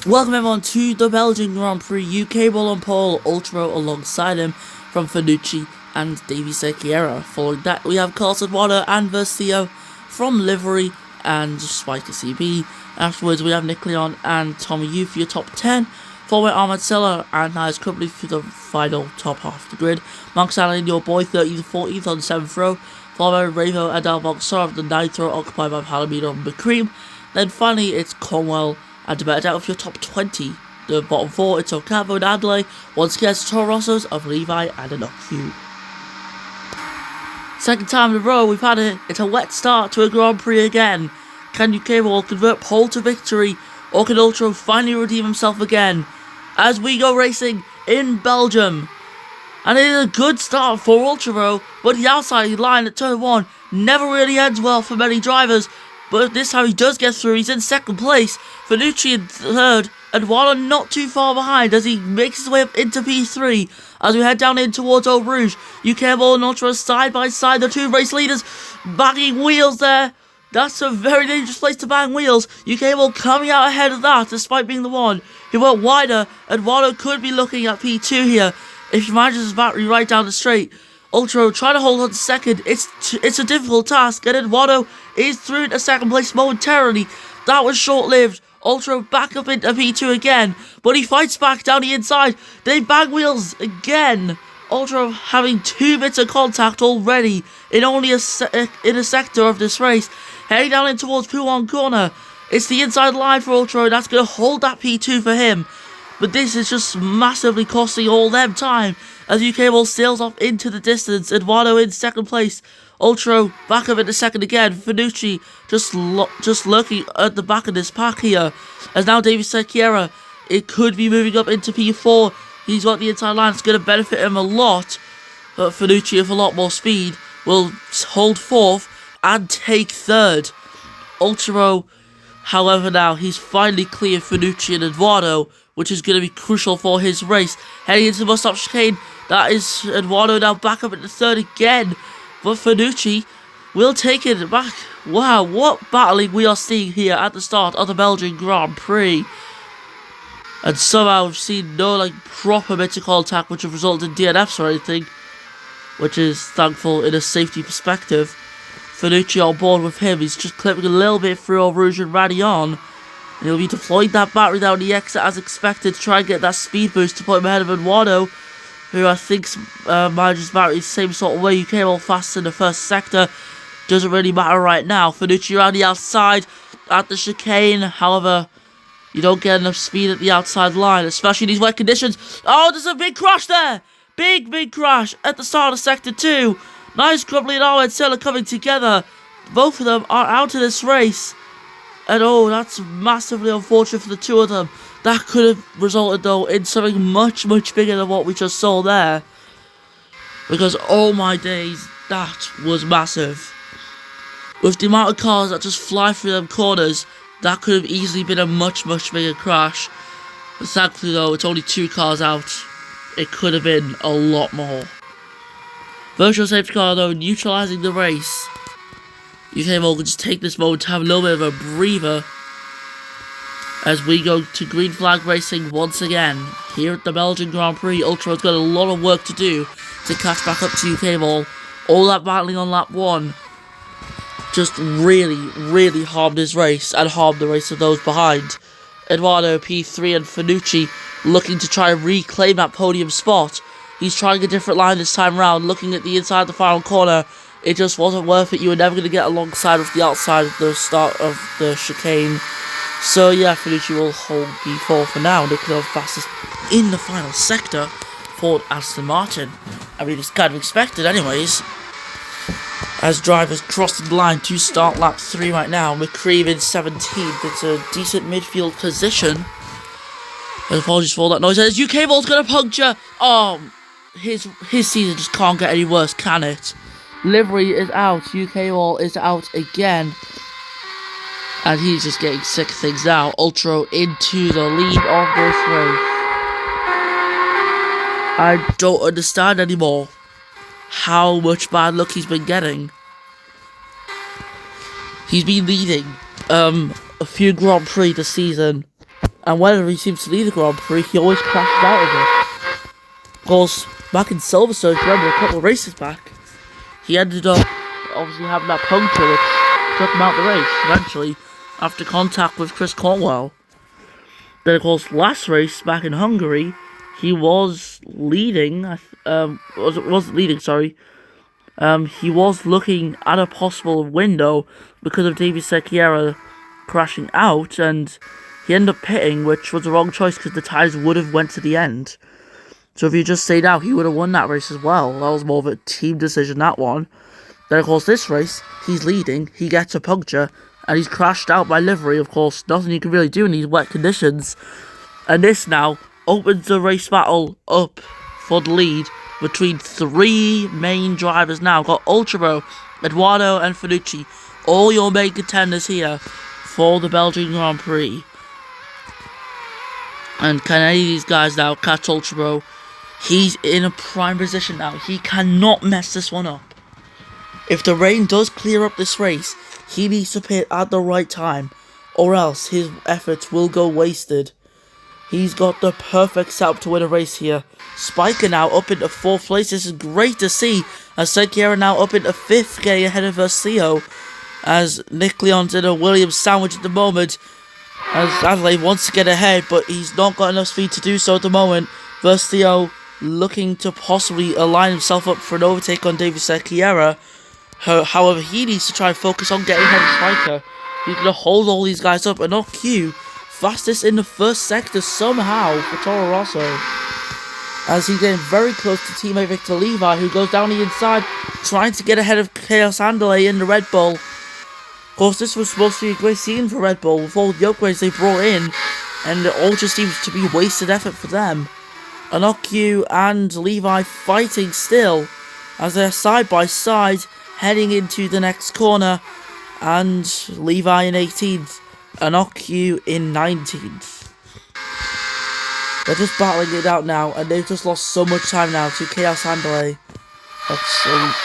Welcome everyone to the Belgian Grand Prix. UK ball on pole, Ultra alongside him from Fanucci and Davy Secchiera. Following that we have Carlson Water and Versio from Livery and Spiker CB. Afterwards we have Nick Leon and Tommy Yu for your top 10. Followed by Ahmed Seller and Nice Company for the final top half of the grid. Mark Salin, your boy, 30th and 14th on the 7th row. Followed by Ravo and Al Sar of the 9th row, occupied by Palomino and McCream. Then finally it's Cornwell and to better out of your top 20. The bottom 4, it's Ocavo and Adelaide. Once again, it's Toro Rossos of Levi and Inocu. Second time in a row we've had it. It's a wet start to a Grand Prix again. Can UK Ball convert pole to victory, or can Ultra finally redeem himself again? As we go racing in Belgium. And it is a good start for Ultra, but the outside line at turn 1 never really ends well for many drivers. But this time he does get through. He's in second place. Fanucci in third. And Waller not too far behind as he makes his way up into P3. As we head down in towards Eau Rouge. UK Ball and Ultra side by side. The two race leaders banging wheels there. That's a very dangerous place to bang wheels. UK Ball coming out ahead of that despite being the one who went wider. And Waller could be looking at P2 here if he manages his battery right down the straight. Ultra trying to hold on to second. It's a difficult task, and Eduardo is through into second place momentarily. That was short-lived. Ultra back up into P2 again, but he fights back down the inside. They bang wheels again. Ultra having 2 bits of contact already in only a sector of this race. Heading down in towards P1 corner. It's the inside line for Ultra, and that's going to hold that P2 for him. But this is just massively costing all them time as UK Ball sails off into the distance. Eduardo in second place. Ultra back up into second again. Fanucci just lurking at the back of this pack here. As now David Secchiera, it could be moving up into P4. He's got the inside line. It's going to benefit him a lot. But Fanucci with a lot more speed will hold fourth and take third. Ultra, however, now he's finally cleared Fanucci and Eduardo, which is going to be crucial for his race. Heading into the must-stop chicane, that is Eduardo now back up into third again. But Fanucci will take it back. Wow, what battling we are seeing here at the start of the Belgian Grand Prix. And somehow we've seen no proper bits of contact which have resulted in DNFs or anything, which is thankful in a safety perspective. Fanucci on board with him. He's just clipping a little bit through Eau Rouge and Radion. And he'll be deploying that battery down the exit as expected to try and get that speed boost to put him ahead of Eduardo, who I think manages battery the same sort of way. You came all fast in the first sector. Doesn't really matter right now. Fanucci around the outside at the chicane. However, you don't get enough speed at the outside line, especially in these wet conditions. Oh, there's a big crash there! Big crash at the start of sector 2. Nice Crumbly and Ahmed Seller coming together. Both of them are out of this race. And oh, that's massively unfortunate for the two of them. That could have resulted, though, in something much bigger than what we just saw there. Because, oh my days, that was massive. With the amount of cars that just fly through them corners, that could have easily been a much bigger crash. But thankfully, though, it's only 2 cars out. It could have been a lot more. Virtual safety car, though, neutralising the race. UK Ball can just take this moment to have a little bit of a breather as we go to green flag racing once again here at the Belgian Grand Prix. Ultra's got a lot of work to do to catch back up to UK Ball. All that battling on lap 1 just really harmed his race and harmed the race of those behind. Eduardo, P3 and Fanucci looking to try and reclaim that podium spot. He's trying a different line this time round, looking at the inside of the final corner. It just wasn't worth it. You were never going to get alongside of the outside of the start of the chicane. So yeah, Fanucci will hold P4 for now. Nick Leon fastest in the final sector for Aston Martin. I mean, it's kind of expected anyways. As drivers crossing the line to start lap 3 right now. McCream in 17th. It's a decent midfield position. And apologies for all that noise. As UK Ball's going to puncture. Oh, his season just can't get any worse, can it? Livery is out. UK Ball is out again. And he's just getting sick of things now. Ultra into the lead of this race. I don't understand anymore how much bad luck he's been getting. He's been leading a few Grand Prix this season And whenever he seems to lead the Grand Prix, he always crashes out of it. Of course, back in Silverstone, remember a couple of races back, he ended up obviously having that puncture which took him out the race eventually after contact with Chris Cornwell. Then of course last race back in Hungary, he was leading, he was looking at a possible window because of David Secchiera crashing out, and he ended up pitting, which was the wrong choice because the tyres would have went to the end. So if he just stayed out, he would have won that race as well. That was more of a team decision, that one. Then of course this race, he's leading, he gets a puncture, and he's crashed out by livery. Of course, nothing you can really do in these wet conditions. And this now opens the race battle up for the lead between three main drivers now. Got Ultra, Eduardo, and Finucci. All your main contenders here for the Belgian Grand Prix. And can any of these guys now catch Ultra? He's in a prime position now. He cannot mess this one up. If the rain does clear up this race, he needs to pit at the right time, or else his efforts will go wasted. He's got the perfect setup to win a race here. Spiker now up into 4th place. This is great to see, as Secchiera now up into 5th, getting ahead of Theo, as Nick Leon's in a Williams sandwich at the moment, as Adelaide wants to get ahead, but he's not got enough speed to do so at the moment. Theo looking to possibly align himself up for an overtake on David Secchiera. However, he needs to try and focus on getting ahead of Spiker. He's going to hold all these guys up, and not Q, fastest in the first sector somehow for Toro Rosso, as he's getting very close to teammate Victor Levi, who goes down the inside, trying to get ahead of Chaos Andale in the Red Bull. Of course, this was supposed to be a great scene for Red Bull with all the upgrades they brought in, and it all just seems to be wasted effort for them. Q and Levi fighting still, as they're side by side, heading into the next corner, and Levi in 18th, Q in 19th. They're just battling it out now, and they've just lost so much time now to Chaos Andale.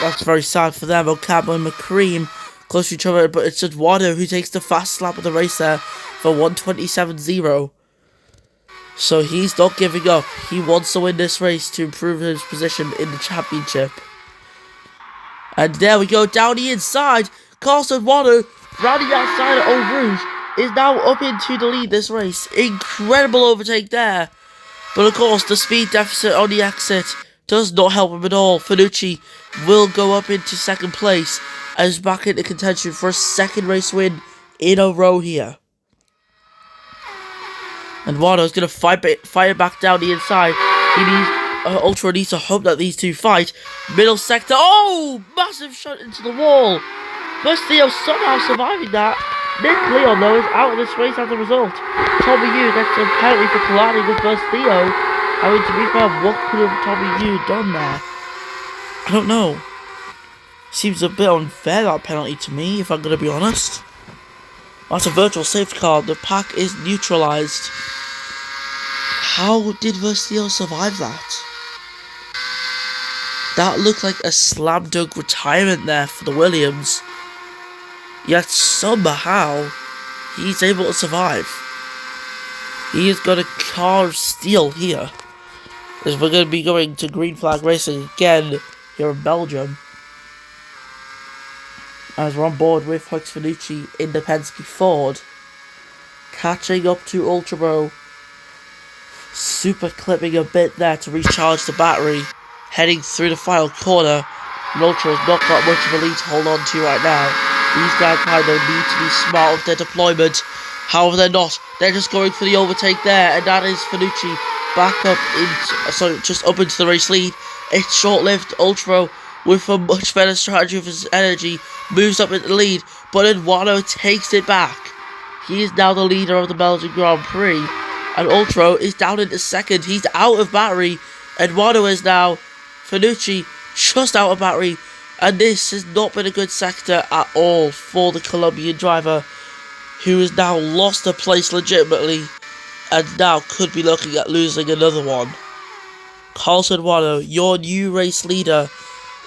That's very sad for them. Ocampo and McCream close to each other, but it's Eduardo who takes the fast lap of the race there for 1:27.0. So he's not giving up. He wants to win this race to improve his position in the championship. And there we go, down the inside, Carlos Eduardo, rounding outside of Eau Rouge, is now up into the lead this race. Incredible overtake there. But of course, the speed deficit on the exit does not help him at all. Finucci will go up into 2nd place and is back into contention for a 2nd race win in a row here. And Eduardo's going to fight it back down the inside. He needs... Ultra needs to hope that these two fight. Middle sector. Oh! Massive shot into the wall. Theo somehow surviving that. Nick Leon, though, is out of this race as a result. Tommy Yu gets a penalty for colliding with Theo. I mean, to be fair, what could have Tommy Yu done there? I don't know. Seems a bit unfair, that penalty, to me, if I'm going to be honest. That's a virtual safety car. The pack is neutralised. How did Theo survive that? That looked like a slam dunk retirement there for the Williams. Yet somehow, he's able to survive. He has got a car of steel here, as we're going to be going to green flag racing again here in Belgium. As we're on board with Hux Finucci in the Penske Ford, catching up to Ultra Bro, super clipping a bit there to recharge the battery, heading through the final corner. And Ultra has not got much of a lead to hold on to right now. These guys kind of need to be smart with their deployment. However, they're not. They're just going for the overtake there, and that is Finucci back up into, just up into the race lead. It's short-lived. Ultra, with a much better strategy of his energy, moves up into the lead, but Eduardo takes it back. He is now the leader of the Belgian Grand Prix, and Ultra is down into 2nd. He's out of battery. Eduardo is now. Finucci just out of battery, and this has not been a good sector at all for the Colombian driver, who has now lost a place legitimately, and now could be looking at losing another one. Carlos Eduardo, your new race leader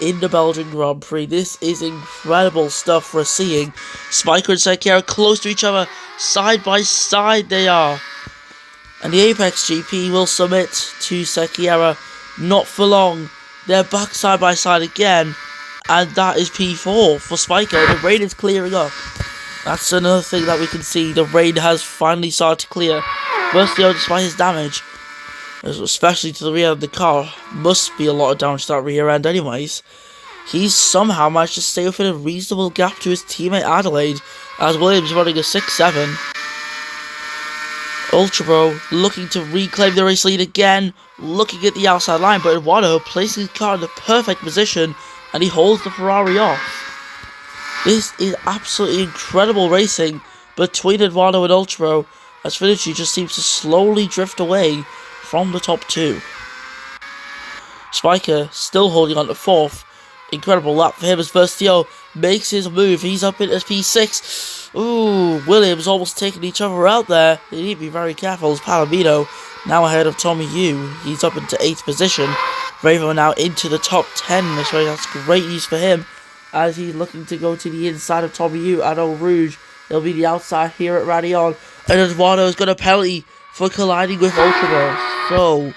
in the Belgian Grand Prix. This is incredible stuff we're seeing. Spiker and Secchiera close to each other, side by side they are. And the Apex GP will submit to Sekiro. Not for long. They're back side by side again. And that is P4 for Spiker. The rain is clearing up. That's another thing that we can see. The rain has finally started to clear. Versio, despite his damage, especially to the rear of the car, must be a lot of damage to that rear end anyways. He's somehow managed to stay within a reasonable gap to his teammate Adelaide, as Williams running a 6-7. Ultra looking to reclaim the race lead again, looking at the outside line, but Eduardo placing his car in the perfect position, and he holds the Ferrari off. This is absolutely incredible racing between Eduardo and Ultra, as Finucci just seems to slowly drift away from the top two. Spiker still holding on to 4th. Incredible lap for him as Versio makes his move. He's up into P6. Ooh, Williams almost taking each other out there. They need to be very careful as Palomino now ahead of Tommy Yu. He's up into 8th position. Ravo now into the top 10. That's great news for him as he's looking to go to the inside of Tommy Yu at Eau Rouge. He'll be the outside here at Radion. And Eduardo is going to penalty for colliding with Ultra. So,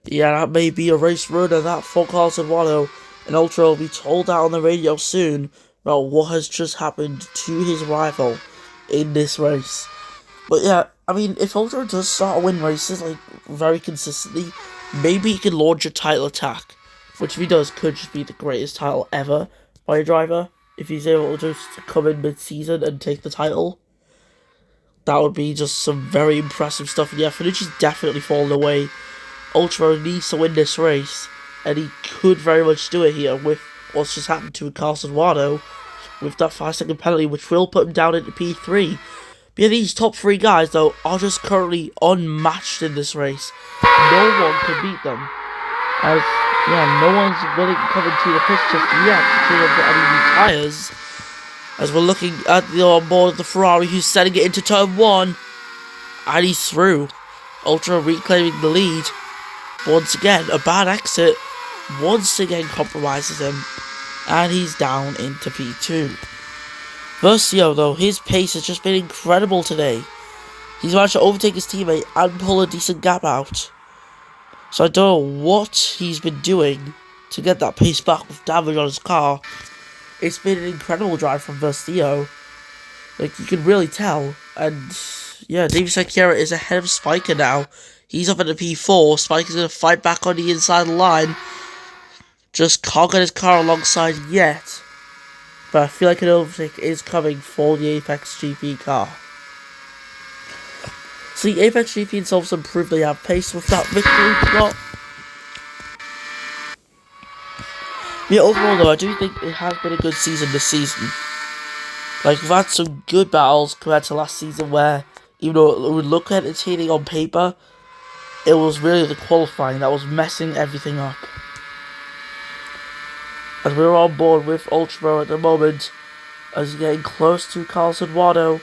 yeah, that may be a race runner, that for Carlos Eduardo. And Ultra will be told out on the radio soon about what has just happened to his rival in this race. But yeah, I mean, if Ultra does start to win races like very consistently, maybe he can launch a title attack, which if he does could just be the greatest title ever by a driver. If he's able to just come in mid-season and take the title, that would be just some very impressive stuff. And yeah, Finucci's definitely fallen away. Ultra needs to win this race, and he could very much do it here with what's just happened to Carlos Eduardo with that 5-second penalty, which will put him down into P3. But yeah, these top 3 guys, though, are just currently unmatched in this race. No one can beat them. As, yeah, no one's willing to come into the pit just yet to clear up any new tyres. As we're looking at the onboard of the Ferrari, who's setting it into turn 1. And he's through. Ultra reclaiming the lead. Once again, a bad exit once again compromises him, and he's down into P2. Versio, though, his pace has just been incredible today. He's managed to overtake his teammate and pull a decent gap out. So I don't know what he's been doing to get that pace back with damage on his car. It's been an incredible drive from Versio. Like, you can really tell. And yeah, David Sekiro is ahead of Spiker now. He's up at the P4. Spiker's going to fight back on the inside line. Just can't get his car alongside yet. But I feel like an overtake is coming for the Apex GP car. So the Apex GP themselves improved they have pace with that victory shot. Yeah, overall though, I do think it has been a good season this season. Like, we've had some good battles compared to last season where, even though it would look entertaining on paper, it was really the qualifying that was messing everything up. As we're on board with Ultra at the moment, as he's getting close to Carlos Eduardo.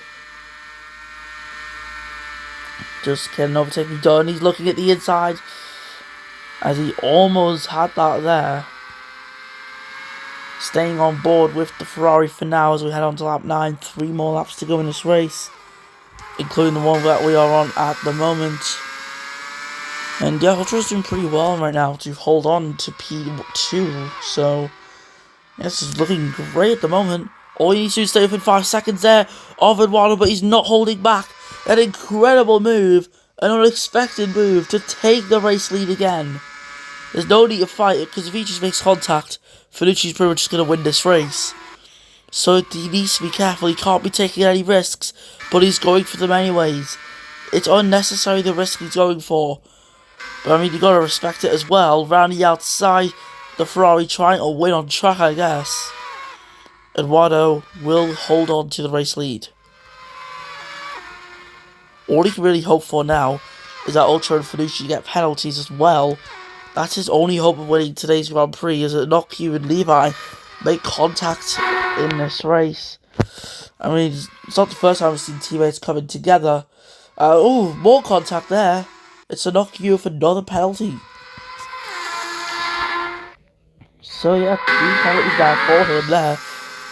Just getting overtaking done. He's looking at the inside, as he almost had that there. Staying on board with the Ferrari for now as we head on to lap 9. 3 more laps to go in this race, including the one that we are on at the moment. And yeah, Ultra's doing pretty well right now to hold on to P2, so this is looking great at the moment. All he needs to do is stay within 5 seconds there of Eduardo, but he's not holding back. An incredible move, an unexpected move to take the race lead again. There's no need to fight it, because if he just makes contact, Finucci's pretty much just going to win this race. So he needs to be careful, he can't be taking any risks, but he's going for them anyways. It's unnecessary the risk he's going for. But I mean, you got to respect it as well. Round the outside, the Ferrari trying to win on track, I guess. Eduardo will hold on to the race lead. All he can really hope for now is that Ultra and Finucci get penalties as well. That's his only hope of winning today's Grand Prix, is that Nokia and Levi make contact in this race. I mean, it's not the first time we've seen teammates coming together. Oh, more contact there. It's a Nokia with another penalty. So yeah, 3 penalties down for him there.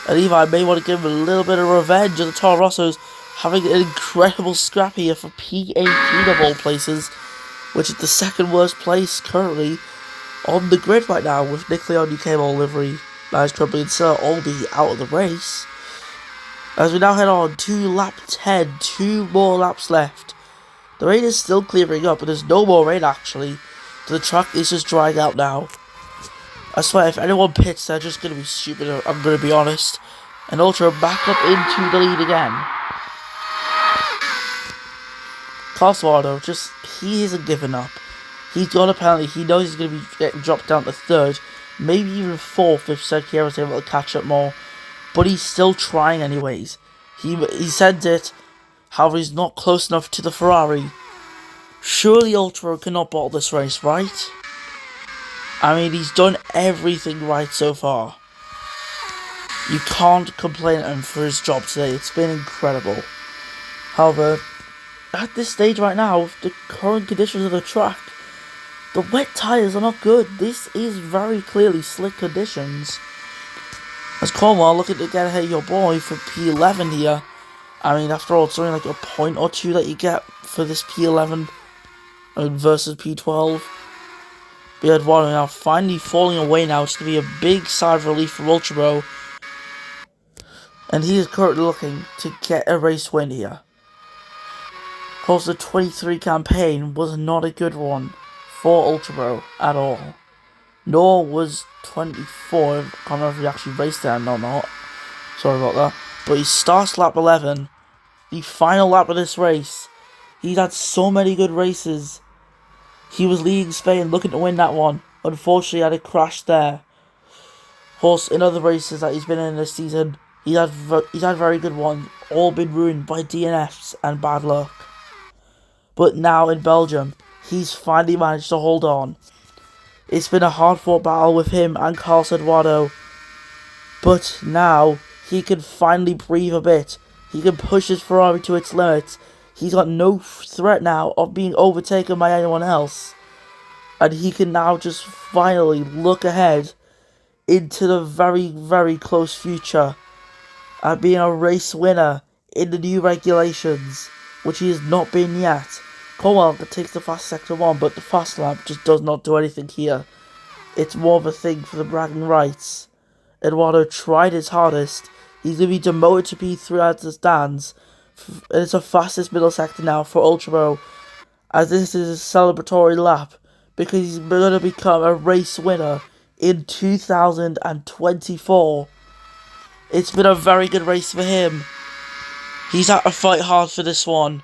And Levi may want to give him a little bit of revenge, and the Toro Rossos having an incredible scrap here for P18 of all places, which is the second worst place currently on the grid right now, with Nick Leon, UK Ball livery, Nice Crumbly and Sir all be out of the race. As we now head on to lap 10, 2 more laps left. The rain is still clearing up, but there's no more rain actually. The track is just drying out now. I swear, if anyone pits, they're just going to be stupid, I'm going to be honest. And Ultra back up into the lead again. Coswado, he isn't giving up. He's got a penalty, he knows he's going to be getting dropped down to 3rd, maybe even 4th if Sergio was able to catch up more. But he's still trying anyways. He sent it, however he's not close enough to the Ferrari. Surely Ultra cannot bottle this race, right? I mean, he's done everything right so far. You can't complain at him for his job today, it's been incredible. However, at this stage right now, with the current conditions of the track, the wet tyres are not good. This is very clearly slick conditions. As Cornwall looking to get ahead of your boy for P11 here. I mean, after all, it's only like a point or two that you get for this P11 versus P12. But Eduardo now finally falling away now. It's going to be a big sigh of relief for Ultra. And he is currently looking to get a race win here. Of course, the 23 campaign was not a good one for Ultra at all. Nor was 24. I can't remember if he actually raced there or not. Sorry about that. But he starts lap 11. The final lap of this race. He's had so many good races. He was leading Spain, looking to win that one. Unfortunately, had a crash there. Of course, in other races that he's been in this season, he's had very good ones. All been ruined by DNFs and bad luck. But now in Belgium, he's finally managed to hold on. It's been a hard-fought battle with him and Carlos Eduardo. But now, he can finally breathe a bit. He can push his Ferrari to its limits. He's got no threat now of being overtaken by anyone else. And he can now just finally look ahead into the very, very close future at being a race winner in the new regulations, which he has not been yet. Cornwall takes the fast sector 1, but the fast lap just does not do anything here. It's more of a thing for the bragging rights. Eduardo tried his hardest. He's going to be demoted to P3 out of the stands. And it's the fastest middle sector now for Ultra, as this is a celebratory lap, because he's going to become a race winner in 2024. It's been a very good race for him. He's had to fight hard for this one.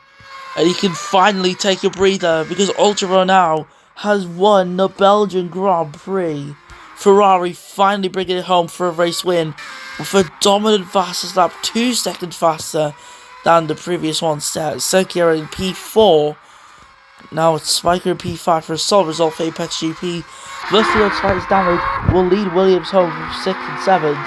And he can finally take a breather, because Ultra now has won the Belgian Grand Prix. Ferrari finally bringing it home for a race win with a dominant fastest lap, 2 seconds faster than the previous one set. Sergio in P4. Now it's Spiker in P5 for a solid result for APX GP. Lucio slight damage will lead Williams home from 6th and 7th.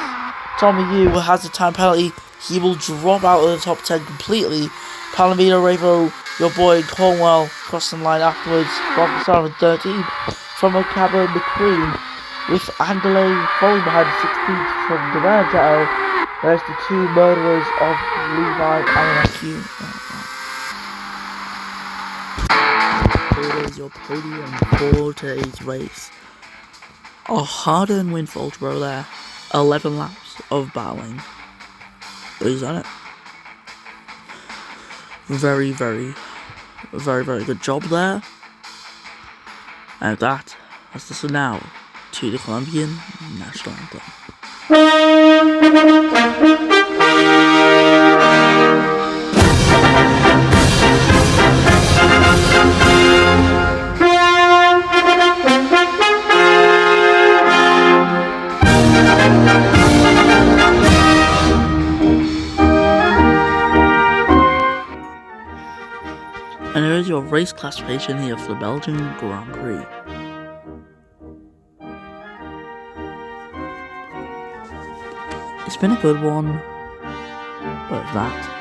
Tommy Yu has a time penalty. He will drop out of the top 10 completely. Palomino Revo, your boy Cornwell, crossing the line afterwards. Bob Sarah 13 from a Cabo McQueen, with Andale falling behind 16th from Devangetto. There's the 2 murderers of Levi and Matthew. Here is your podium for today's race. A hard-earned win for Ultra there. 11 laps of battling. But he's done it. Very, very good job there. And that's listen now to the Colombian national anthem. And here is your race classification here for the Belgian Grand Prix. It's been a good one, but that